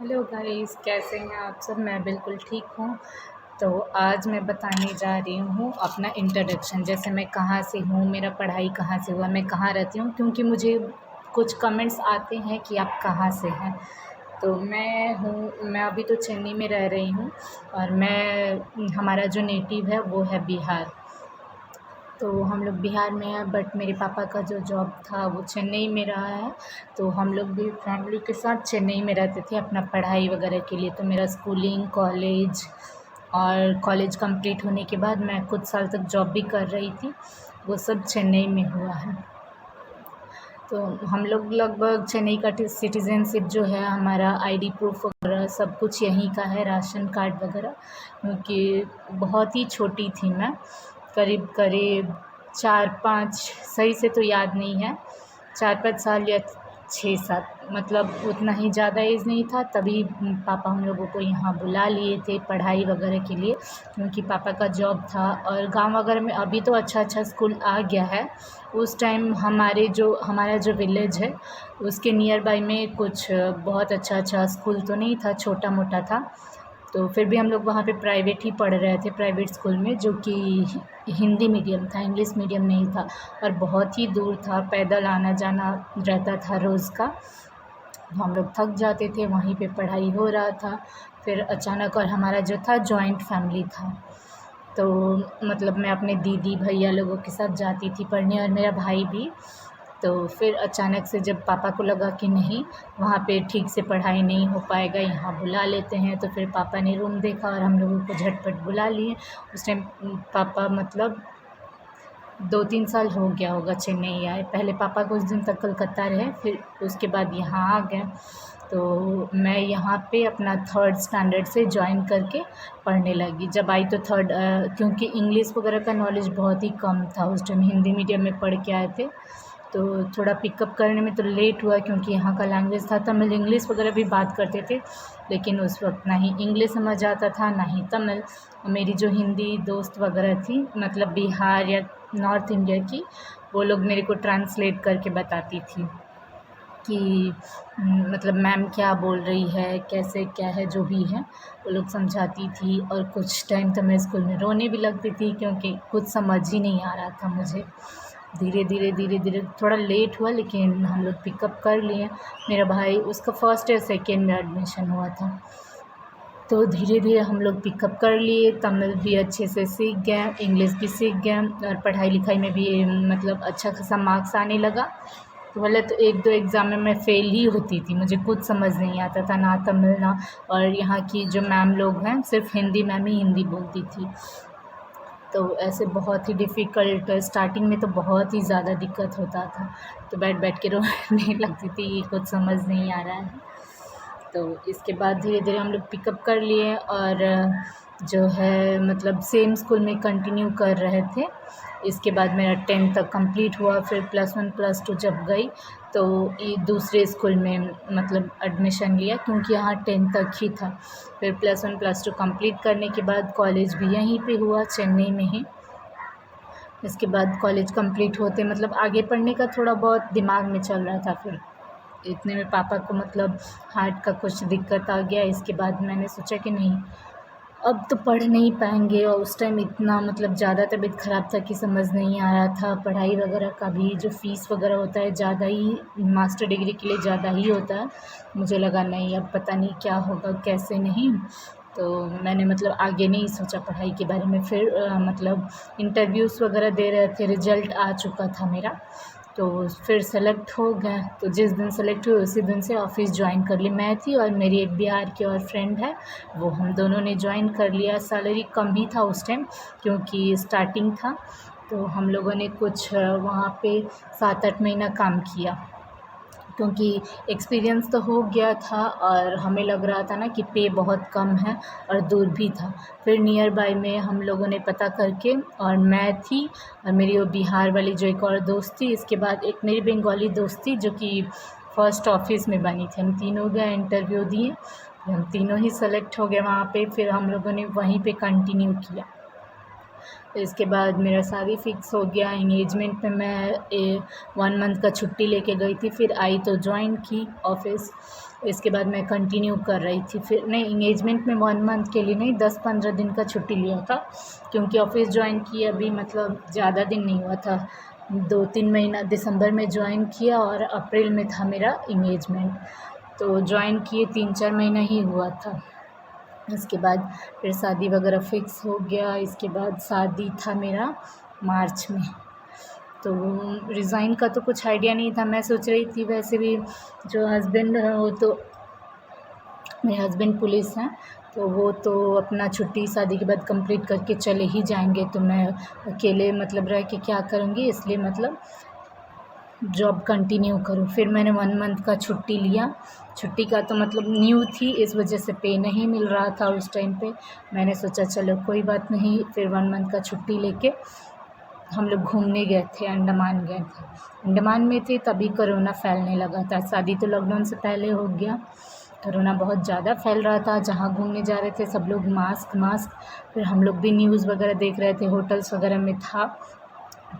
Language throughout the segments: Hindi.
हेलो गाइस, कैसे हैं आप सब। मैं बिल्कुल ठीक हूँ। तो आज मैं बताने जा रही हूँ अपना इंट्रोडक्शन, जैसे मैं कहाँ से हूँ, मेरा पढ़ाई कहाँ से हुआ, मैं कहाँ रहती हूँ, क्योंकि मुझे कुछ कमेंट्स आते हैं कि आप कहाँ से हैं। तो मैं अभी तो चेन्नई में रह रही हूँ और हमारा जो नेटिव है वो है बिहार। तो हम लोग बिहार में हैं, बट मेरे पापा का जो जॉब था वो चेन्नई में रहा है। तो हम लोग भी फैमिली के साथ चेन्नई में रहते थे अपना पढ़ाई वगैरह के लिए। तो मेरा स्कूलिंग, कॉलेज कंप्लीट होने के बाद मैं कुछ साल तक जॉब भी कर रही थी, वो सब चेन्नई में हुआ है। तो हम लोग लगभग चेन्नई का सिटीज़नशिप जो है, हमारा आईडी प्रूफ वगैरह सब कुछ यहीं का है, राशन कार्ड वगैरह। क्योंकि बहुत ही छोटी थी मैं, करीब करीब 4-5, सही से तो याद नहीं है, 4-5 साल या 6-7, मतलब उतना ही ज़्यादा एज नहीं था। तभी पापा हम लोगों को यहाँ बुला लिए थे पढ़ाई वगैरह के लिए, क्योंकि पापा का जॉब था। और गांव वगैरह में अभी तो अच्छा अच्छा स्कूल आ गया है। उस टाइम हमारा जो विलेज है उसके नियर बाई में कुछ बहुत अच्छा अच्छा स्कूल तो नहीं था, छोटा मोटा था। तो फिर भी हम लोग वहाँ पे प्राइवेट ही पढ़ रहे थे, प्राइवेट स्कूल में, जो कि हिंदी मीडियम था, इंग्लिश मीडियम नहीं था। और बहुत ही दूर था, पैदल आना जाना रहता था रोज़ का। हम लोग थक जाते थे, वहीं पे पढ़ाई हो रहा था। फिर अचानक, और हमारा जो था जॉइंट फैमिली था, तो मतलब मैं अपने दीदी भैया लोगों के साथ जाती थी पढ़ने, और मेरा भाई भी। तो फिर अचानक से जब पापा को लगा कि नहीं, वहाँ पे ठीक से पढ़ाई नहीं हो पाएगा, यहाँ बुला लेते हैं, तो फिर पापा ने रूम देखा और हम लोगों को झटपट बुला लिए। उस टाइम पापा मतलब 2-3 साल हो गया होगा चेन्नई आए। पहले पापा कुछ दिन तक कलकत्ता रहे, फिर उसके बाद यहाँ आ गए। तो मैं यहाँ पे अपना 3rd स्टैंडर्ड से जॉइन करके पढ़ने लगी। जब आई तो क्योंकि इंग्लिश वगैरह का नॉलेज बहुत ही कम था उस टाइम, हिंदी मीडियम में पढ़ के आए थे। तो थोड़ा पिकअप करने में तो लेट हुआ, क्योंकि यहाँ का लैंग्वेज था तमिल। इंग्लिश वगैरह भी बात करते थे, लेकिन उस वक्त ना ही इंग्लिश समझ आता था ना ही तमिल। मेरी जो हिंदी दोस्त वगैरह थी, मतलब बिहार या नॉर्थ इंडिया की, वो लोग मेरे को ट्रांसलेट करके बताती थी कि मतलब मैम क्या बोल रही है, कैसे क्या है, जो भी है वो लोग समझाती थी। और कुछ टाइम तो मैं स्कूल में रोने भी लगती थी, क्योंकि कुछ समझ ही नहीं आ रहा था मुझे। धीरे धीरे थोड़ा लेट हुआ, लेकिन हम लोग पिकअप कर लिए। मेरा भाई, उसका फर्स्ट या सेकेंड में एडमिशन हुआ था। तो धीरे धीरे हम लोग पिकअप कर लिए, तमिल भी अच्छे से सीख गए, इंग्लिश भी सीख गए, और पढ़ाई लिखाई में भी मतलब अच्छा खासा मार्क्स आने लगा। तो मतलब तो 1-2 एग्ज़ाम में मैं फ़ेल ही होती थी, मुझे कुछ समझ नहीं आता था, ना तमिल ना। और यहाँ की जो मैम लोग हैं, सिर्फ हिंदी मैम ही हिंदी बोलती थी। तो ऐसे बहुत ही डिफ़िकल्ट, स्टार्टिंग में तो बहुत ही ज़्यादा दिक्कत होता था। तो बैठ बैठ के रोने लगती थी कि कुछ समझ नहीं आ रहा है। तो इसके बाद धीरे धीरे हम लोग पिकअप कर लिए, और जो है मतलब सेम स्कूल में कंटिन्यू कर रहे थे। इसके बाद मेरा 10th तक कंप्लीट हुआ। फिर +1 +2 जब गई, तो ये दूसरे स्कूल में मतलब एडमिशन लिया, क्योंकि यहाँ 10th तक ही था। फिर +1 +2 कंप्लीट करने के बाद कॉलेज भी यहीं पे हुआ, चेन्नई में ही। इसके बाद कॉलेज कंप्लीट होते मतलब आगे पढ़ने का थोड़ा बहुत दिमाग में चल रहा था। फिर इतने में पापा को मतलब हार्ट का कुछ दिक्कत आ गया। इसके बाद मैंने सोचा कि नहीं, अब तो पढ़ नहीं पाएंगे। और उस टाइम इतना मतलब ज़्यादा तबीयत ख़राब था कि समझ नहीं आ रहा था। पढ़ाई वगैरह का भी जो फ़ीस वगैरह होता है ज़्यादा ही, मास्टर डिग्री के लिए ज़्यादा ही होता है। मुझे लगा नहीं, अब पता नहीं क्या होगा कैसे नहीं। तो मैंने मतलब आगे नहीं सोचा पढ़ाई के बारे में। फिर मतलब इंटरव्यूज़ वगैरह दे रहे थे, रिज़ल्ट आ चुका था मेरा, तो फिर सेलेक्ट हो गए। तो जिस दिन सेलेक्ट हुए उसी दिन से ऑफ़िस जॉइन कर ली। मैं थी और मेरी एक बिहार की और फ्रेंड है, वो हम दोनों ने जॉइन कर लिया। सैलरी कम ही था उस टाइम, क्योंकि स्टार्टिंग था। तो हम लोगों ने कुछ वहाँ पे 7-8 महीना काम किया, क्योंकि एक्सपीरियंस तो हो गया था, और हमें लग रहा था ना कि पे बहुत कम है और दूर भी था। फिर नियर बाय में हम लोगों ने पता करके, और मैं थी और मेरी वो बिहार वाली जो एक और दोस्त थी, इसके बाद एक मेरी बंगाली दोस्त थी, जो कि फ़र्स्ट ऑफ़िस में बनी थी। हम तीनों गए, इंटरव्यू दिए, हम तीनों ही सेलेक्ट हो गए वहाँ पे। फिर हम लोगों ने वहीं पे कंटिन्यू किया। इसके बाद मेरा शादी फ़िक्स हो गया। एंगेजमेंट में मैं 1 मंथ का छुट्टी लेके गई थी, फिर आई तो जॉइन की ऑफ़िस। इसके बाद मैं कंटिन्यू कर रही थी। फिर नहीं, एंगेजमेंट में 1 मंथ के लिए नहीं, 10-15 दिन का छुट्टी लिया था, क्योंकि ऑफ़िस जॉइन किए अभी मतलब ज़्यादा दिन नहीं हुआ था। 2-3 महीना दिसंबर में जॉइन किया और अप्रैल में था मेरा एंगेजमेंट। तो जॉइन किए 3-4 महीना ही हुआ था। इसके बाद फिर शादी वगैरह फ़िक्स हो गया। इसके बाद शादी था मेरा मार्च में। तो रिज़ाइन का तो कुछ आइडिया नहीं था। मैं सोच रही थी वैसे भी जो हस्बैंड है वो तो, मेरे हस्बैंड पुलिस हैं, तो वो तो अपना छुट्टी शादी के बाद कंप्लीट करके चले ही जाएंगे, तो मैं अकेले मतलब रह के क्या करूँगी, इसलिए मतलब जॉब कंटिन्यू करूँ। फिर मैंने 1 मंथ का छुट्टी लिया। छुट्टी का तो मतलब न्यू थी, इस वजह से पे नहीं मिल रहा था उस टाइम पे। मैंने सोचा चलो कोई बात नहीं। फिर 1 मंथ का छुट्टी लेके हम लोग घूमने गए थे, अंडमान गए थे। अंडमान में थे तभी कोरोना फैलने लगा था। शादी तो लॉकडाउन से पहले हो गया, कोरोना बहुत ज़्यादा फैल रहा था। जहाँ घूमने जा रहे थे सब लोग मास्क मास्क। फिर हम लोग भी न्यूज़ वगैरह देख रहे थे, होटल्स वगैरह में था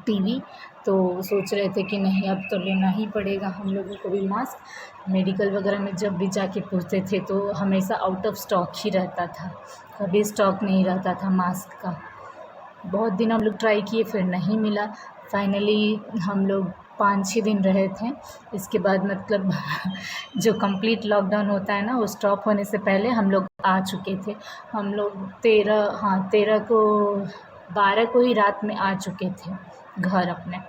टीवी, तो सोच रहे थे कि नहीं अब तो लेना ही पड़ेगा हम लोगों को भी मास्क। मेडिकल वगैरह में जब भी जाके पूछते थे तो हमेशा आउट ऑफ स्टॉक ही रहता था, कभी स्टॉक नहीं रहता था मास्क का। बहुत दिन हम लोग ट्राई किए, फिर नहीं मिला। फाइनली हम लोग 5-6 दिन रहे थे। इसके बाद मतलब जो कंप्लीट लॉकडाउन होता है ना, वो स्टॉप होने से पहले हम लोग आ चुके थे। हम लोग 13 को 12 को ही रात में आ चुके थे घर अपने।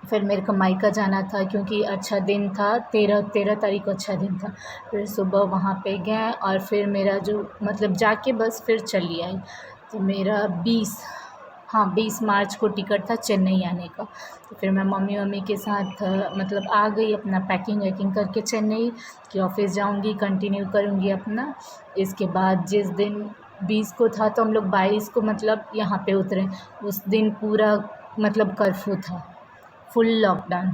फिर मेरे को मायका जाना था क्योंकि अच्छा दिन था, 13 तारीख को अच्छा दिन था। फिर सुबह वहाँ पे गए और फिर मेरा जो मतलब जाके बस फिर चली आई। तो मेरा 20 मार्च को टिकट था चेन्नई आने का। तो फिर मैं मम्मी के साथ मतलब आ गई अपना पैकिंग वैकिंग करके चेन्नई, कि ऑफ़िस जाऊँगी, कंटिन्यू करूँगी अपना। इसके बाद जिस दिन 20 को था तो हम लोग 22 को मतलब यहाँ पे उतरे। उस दिन पूरा मतलब कर्फ्यू था, फुल लॉकडाउन,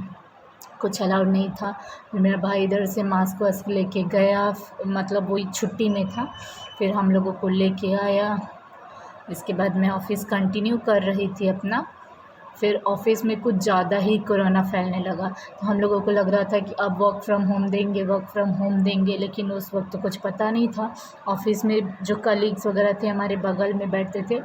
कुछ अलाउड नहीं था। फिर मेरा भाई इधर से मास्क वास्क लेके गया, मतलब वही छुट्टी में था, फिर हम लोगों को लेके आया। इसके बाद मैं ऑफ़िस कंटिन्यू कर रही थी अपना। फिर ऑफ़िस में कुछ ज़्यादा ही कोरोना फैलने लगा, तो हम लोगों को लग रहा था कि अब वर्क फ्रॉम होम देंगे, लेकिन उस वक्त तो कुछ पता नहीं था। ऑफ़िस में जो कलीग्स वगैरह थे हमारे बगल में बैठते थे,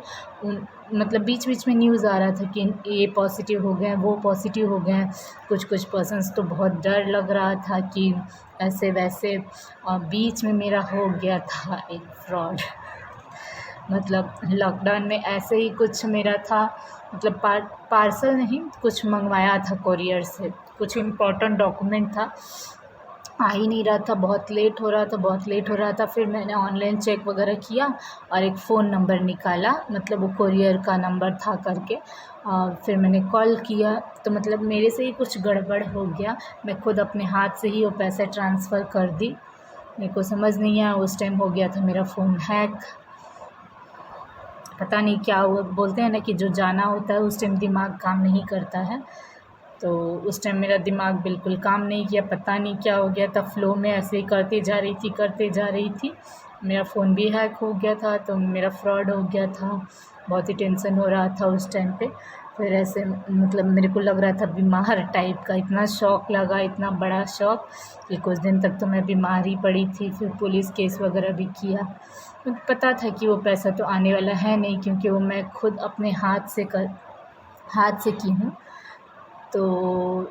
उन मतलब बीच में न्यूज़ आ रहा था कि ये पॉजिटिव हो गए हैं, वो पॉजिटिव हो गए हैं कुछ पर्सन्स। तो बहुत डर लग रहा था कि ऐसे वैसे। और बीच में मेरा हो गया था एक फ्रॉड। मतलब लॉकडाउन में ऐसे ही कुछ मेरा था, मतलब पार्सल नहीं, कुछ मंगवाया था कोरियर से, कुछ इम्पोर्टेंट डॉक्यूमेंट था, आ ही नहीं रहा था, बहुत लेट हो रहा था। फिर मैंने ऑनलाइन चेक वगैरह किया और एक फ़ोन नंबर निकाला, मतलब वो कोरियर का नंबर था करके। फिर मैंने कॉल किया, तो मतलब मेरे से ही कुछ गड़बड़ हो गया। मैं खुद अपने हाथ से ही वो पैसे ट्रांसफ़र कर दी। मेरे को समझ नहीं आया, उस टाइम हो गया था मेरा फ़ोन हैक। पता नहीं क्या हुआ, बोलते हैं ना कि जो जाना होता है उस टाइम दिमाग काम नहीं करता है। तो उस टाइम मेरा दिमाग बिल्कुल काम नहीं किया, पता नहीं क्या हो गया था। फ़्लो में ऐसे ही करते जा रही थी, मेरा फ़ोन भी हैक हो गया था, तो मेरा फ्रॉड हो गया था। बहुत ही टेंशन हो रहा था उस टाइम पे। फिर ऐसे मतलब मेरे को लग रहा था बीमार टाइप का, इतना शॉक लगा, इतना बड़ा शॉक कि कुछ दिन तक तो मैं बीमार ही पड़ी थी। फिर पुलिस केस वगैरह भी किया, क्योंकि पता था कि वो पैसा तो आने वाला है नहीं, क्योंकि वो मैं खुद अपने हाथ से की हूँ। तो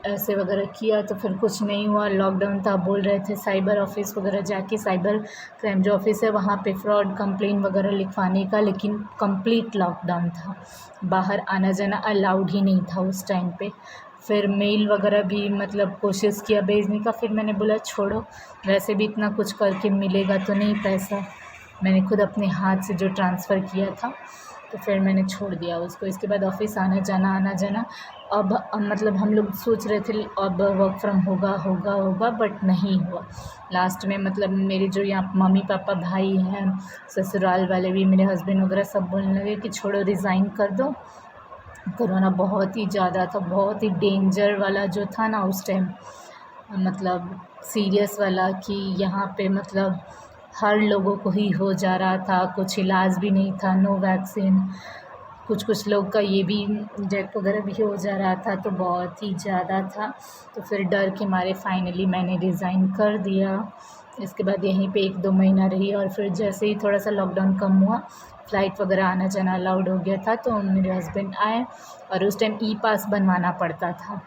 ऐसे वगैरह किया, तो फिर कुछ नहीं हुआ। लॉकडाउन था, बोल रहे थे साइबर ऑफ़िस वगैरह जाके, साइबर क्राइम जो ऑफ़िस है वहाँ पे फ्रॉड कंप्लेन वगैरह लिखवाने का, लेकिन कंप्लीट लॉकडाउन था, बाहर आना जाना अलाउड ही नहीं था उस टाइम पे। फिर मेल वगैरह भी मतलब कोशिश किया भेजने का, फिर मैंने बोला छोड़ो, वैसे भी इतना कुछ करके मिलेगा तो नहीं पैसा। मैंने खुद अपने हाथ से जो ट्रांसफ़र किया था, तो फिर मैंने छोड़ दिया उसको। इसके बाद ऑफ़िस आना जाना अब मतलब हम लोग सोच रहे थे अब वर्क फ्रॉम होगा, बट नहीं हुआ। लास्ट में मतलब मेरे जो यहाँ मम्मी पापा भाई हैं, ससुराल वाले भी, मेरे हस्बैंड वगैरह सब बोलने लगे कि छोड़ो, रिज़ाइन कर दो। कोरोना बहुत ही ज़्यादा था, बहुत ही डेंजर वाला जो था ना उस टाइम, मतलब सीरियस वाला, कि यहाँ पे मतलब हर लोगों को ही हो जा रहा था, कुछ इलाज भी नहीं था, नो वैक्सीन। कुछ लोग का ये भी डेथ वगैरह भी हो जा रहा था, तो बहुत ही ज़्यादा था। तो फिर डर के मारे फाइनली मैंने रिज़ाइन कर दिया। इसके बाद यहीं पे 1-2 महीना रही और फिर जैसे ही थोड़ा सा लॉकडाउन कम हुआ, फ़्लाइट वगैरह आना जाना अलाउड हो गया था, तो मेरे हस्बैंड आए और उस टाइम ई पास बनवाना पड़ता था।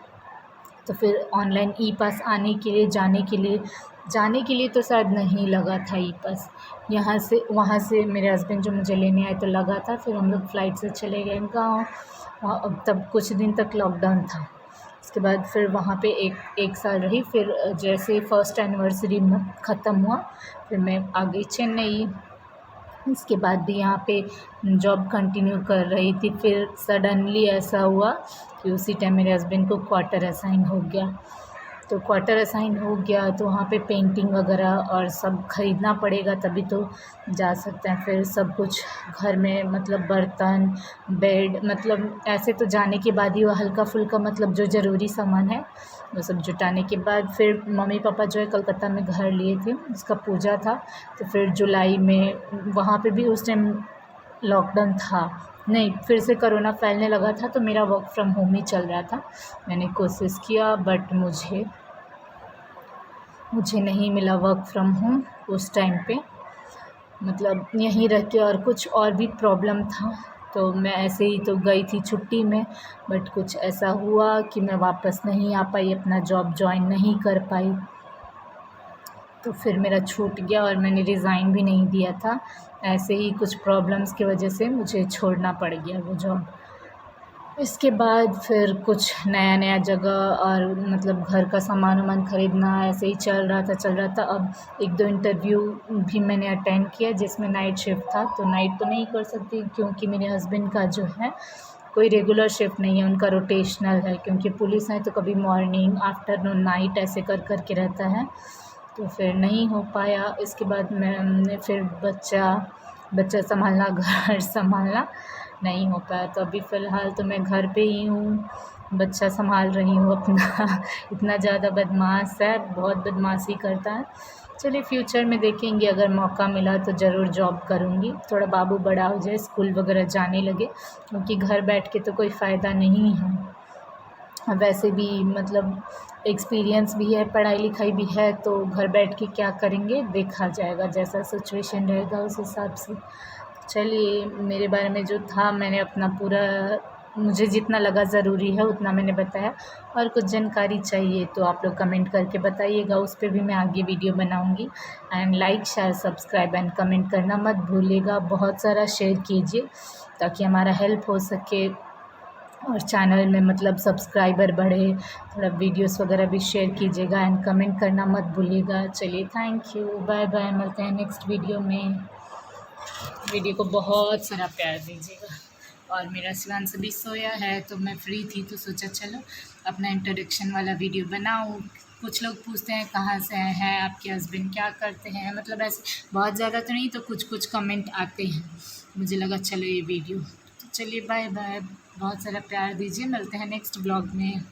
तो फिर ऑनलाइन ई पास आने के लिए जाने के लिए तो शायद नहीं लगा था ई पास, यहाँ से वहाँ से मेरे हस्बैंड जो मुझे लेने आए तो लगा था। फिर हम लोग फ़्लाइट से चले गए गाँव, वहाँ तब कुछ दिन तक लॉकडाउन था। उसके बाद फिर वहाँ पे एक साल रही। फिर जैसे फर्स्ट एनिवर्सरी ख़त्म हुआ, फिर मैं आ गई चेन्नई। इसके बाद भी यहाँ पे जॉब कंटिन्यू कर रही थी। फिर सडनली ऐसा हुआ कि उसी टाइम मेरे हस्बैंड को क्वार्टर असाइन हो गया। तो क्वार्टर असाइन हो गया तो वहाँ पे पेंटिंग वगैरह और सब ख़रीदना पड़ेगा, तभी तो जा सकते हैं। फिर सब कुछ घर में मतलब बर्तन, बेड, मतलब ऐसे तो जाने के बाद ही वो हल्का-फुल्का मतलब जो ज़रूरी सामान है वो सब जुटाने के बाद फिर मम्मी-पापा जो है कलकत्ता में घर लिए थे, उसका पूजा था। तो फिर जुलाई में वहाँ पे भी उस टाइम लॉकडाउन था, नहीं फिर से कोरोना फैलने लगा था, तो मेरा वर्क फ्रॉम होम ही चल रहा था। मैंने कोशिश किया बट मुझे नहीं मिला वर्क फ्रॉम होम उस टाइम पे। मतलब यहीं रह के और कुछ और भी प्रॉब्लम था, तो मैं ऐसे ही तो गई थी छुट्टी में, बट कुछ ऐसा हुआ कि मैं वापस नहीं आ पाई, अपना जॉब जॉइन नहीं कर पाई। तो फिर मेरा छूट गया और मैंने रिज़ाइन भी नहीं दिया था। ऐसे ही कुछ प्रॉब्लम्स की वजह से मुझे छोड़ना पड़ गया वो जॉब। इसके बाद फिर कुछ नया जगह और मतलब घर का सामान-वामान ख़रीदना ऐसे ही चल रहा था। अब 1-2 इंटरव्यू भी मैंने अटेंड किया जिसमें नाइट शिफ्ट था, तो नाइट तो नहीं कर सकती क्योंकि मेरे हस्बैंड का जो है कोई रेगुलर शिफ्ट नहीं है, उनका रोटेशनल है। क्योंकि पुलिस है तो कभी मॉर्निंग, आफ्टरनून, नाइट ऐसे कर के रहता है, तो फिर नहीं हो पाया। इसके बाद मैंने फिर बच्चा सँभालना, घर सँभालना नहीं हो पाया, तो अभी फ़िलहाल तो मैं घर पे ही हूँ, बच्चा सँभाल रही हूँ अपना। इतना ज़्यादा बदमाश है, बहुत बदमाशी करता है। चलिए फ्यूचर में देखेंगे, अगर मौका मिला तो ज़रूर जॉब करूँगी, थोड़ा बाबू बड़ा हो जाए, स्कूल वगैरह जाने लगे, क्योंकि घर बैठ के तो कोई फ़ायदा नहीं है। वैसे भी मतलब एक्सपीरियंस भी है, पढ़ाई-लिखाई भी है, तो घर बैठ के क्या करेंगे, देखा जाएगा, जैसा सिचुएशन रहेगा उस हिसाब से। चलिए, मेरे बारे में जो था मैंने अपना पूरा, मुझे जितना लगा ज़रूरी है उतना मैंने बताया। और कुछ जानकारी चाहिए तो आप लोग कमेंट करके बताइएगा, उस पे भी मैं आगे वीडियो बनाऊँगी। And like, share, subscribe and comment करना मत भूलिएगा। बहुत सारा शेयर कीजिए ताकि हमारा हेल्प हो सके और चैनल में मतलब सब्सक्राइबर बढ़े। थोड़ा वीडियोस वगैरह भी शेयर कीजिएगा एंड कमेंट करना मत भूलिएगा। चलिए, थैंक यू, बाय बाय, मिलते हैं नेक्स्ट वीडियो में। वीडियो को बहुत सारा प्यार दीजिएगा। और मेरा शिवांश अभी सोया है, तो मैं फ्री थी तो सोचा चलो अपना इंट्रोडक्शन वाला वीडियो बनाऊँ। कुछ लोग पूछते हैं कहाँ से हैं आपके हस्बैंड, क्या करते हैं, मतलब ऐसे बहुत ज़्यादा तो नहीं, तो कुछ कमेंट आते हैं, मुझे लगा चलो ये वीडियो। तो चलिए बाय बाय, बहुत सारा प्यार दीजिए, मिलते हैं नेक्स्ट ब्लॉग में।